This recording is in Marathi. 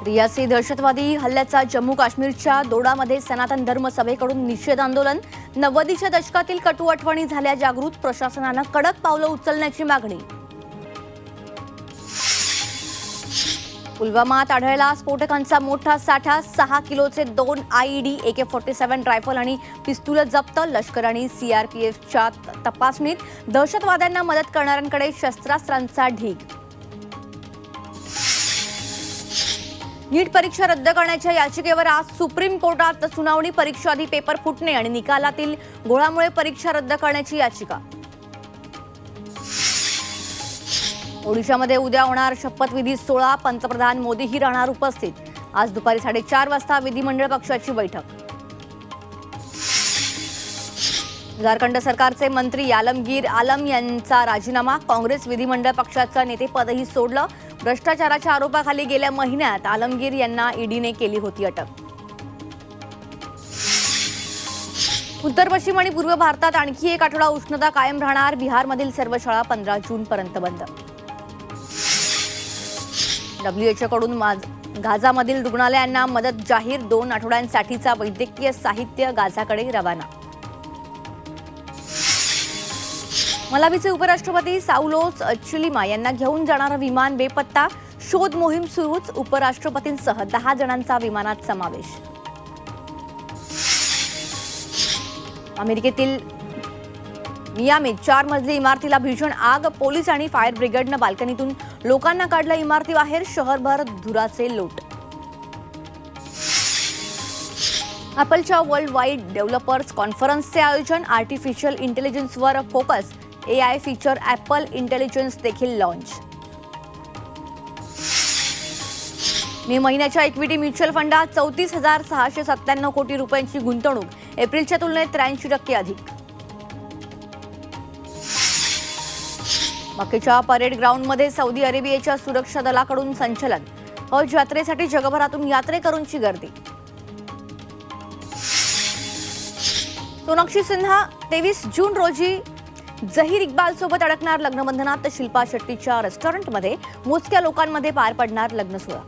रियासी दहशतवादी हल्ल्याचा जम्मू काश्मीरच्या दोडामध्ये सनातन धर्म सभेकडून निषेध आंदोलन। 90च्या दशकातील कटू आठवणी झाल्या जागृत, प्रशासनानं कडक पावलं उचलण्याची मागणी। पुलवामात आढळला स्फोटकांचा मोठा साठा, 6 किलोचे 2 IED, AK-47 रायफल आणि पिस्तूल जप्त। लष्कर आणि CRPFच्या तपासणीत दहशतवाद्यांना मदत करणाऱ्यांकडे शस्त्रास्त्रांचा ढीग। नीट परीक्षा रद्द करण्याच्या याचिकेवर आज सुप्रीम कोर्टात सुनावणी। परीक्षा आधी पेपर फुटणे आणि निकालातील घोळामुळे परीक्षा रद्द करण्याची याचिका। ओडिशामध्ये उद्या होणार शपथविधी सोहळा, पंतप्रधान मोदीही राहणार उपस्थित। आज दुपारी 4:30 वाजता विधिमंडळ पक्षाची बैठक। झारखंड सरकारचे मंत्री आलमगीर आलम यांचा राजीनामा, काँग्रेस विधिमंडळ पक्षाचं नेतेपदही सोडलं। भ्रष्टाचाराच्या आरोपाखाली गेल्या महिन्यात आलमगीर यांना ईडीने केली होती अटक। उत्तर पश्चिम आणि पूर्व भारतात आणखी एक आठवडा उष्णता कायम राहणार। बिहारमधील सर्व शाळा 15 जूनपर्यंत बंद। WHO कडून गाझामधील रुग्णालयांना मदत जाहीर, 2 आठवड्यांसाठीचा वैद्यकीय साहित्य गाझाकडे रवाना। मलावीचे उपराष्ट्रपती साउलोस चिलिमा यांना घेऊन जाणारं विमान बेपत्ता, शोध मोहीम सुरूच। उपराष्ट्रपतींसह 10 जणांचा विमानात समावेश। अमेरिकेतील मियामीत 4 मजली इमारतीला भीषण आग, पोलीस आणि फायर ब्रिगेडनं बाल्कनीतून लोकांना काढलं इमारतीबाहेर, शहरभर धुराचे लोट। ॲपलच्या वर्ल्ड वाईड डेव्हलपर्स कॉन्फरन्सचे आयोजन, आर्टिफिशियल इंटेलिजन्सवर focus, AI feature Apple intelligence देखील लॉन्च। मे महिन्याच्या इक्विटी म्युच्युअल फंडात 34,697 कोटी रुपयांची गुंतवणूक, एप्रिलच्या तुलनेत 83% अधिक। मक्केच्या परेड ग्राउंडमध्ये सौदी अरेबियाच्या सुरक्षा दलाकडून संचलन, हज यात्रेसाठी जगभरातून यात्रेकरूंची गर्दी। सोनाक्षी सिन्हा 23 जून रोजी झहीर इक्बाल सोबत अडकणार लग्नबंधनात। शिल्पा शेट्टीच्या रेस्टॉरंटमध्ये मोजक्या लोकांमध्ये पार पडणार लग्न सोहळा।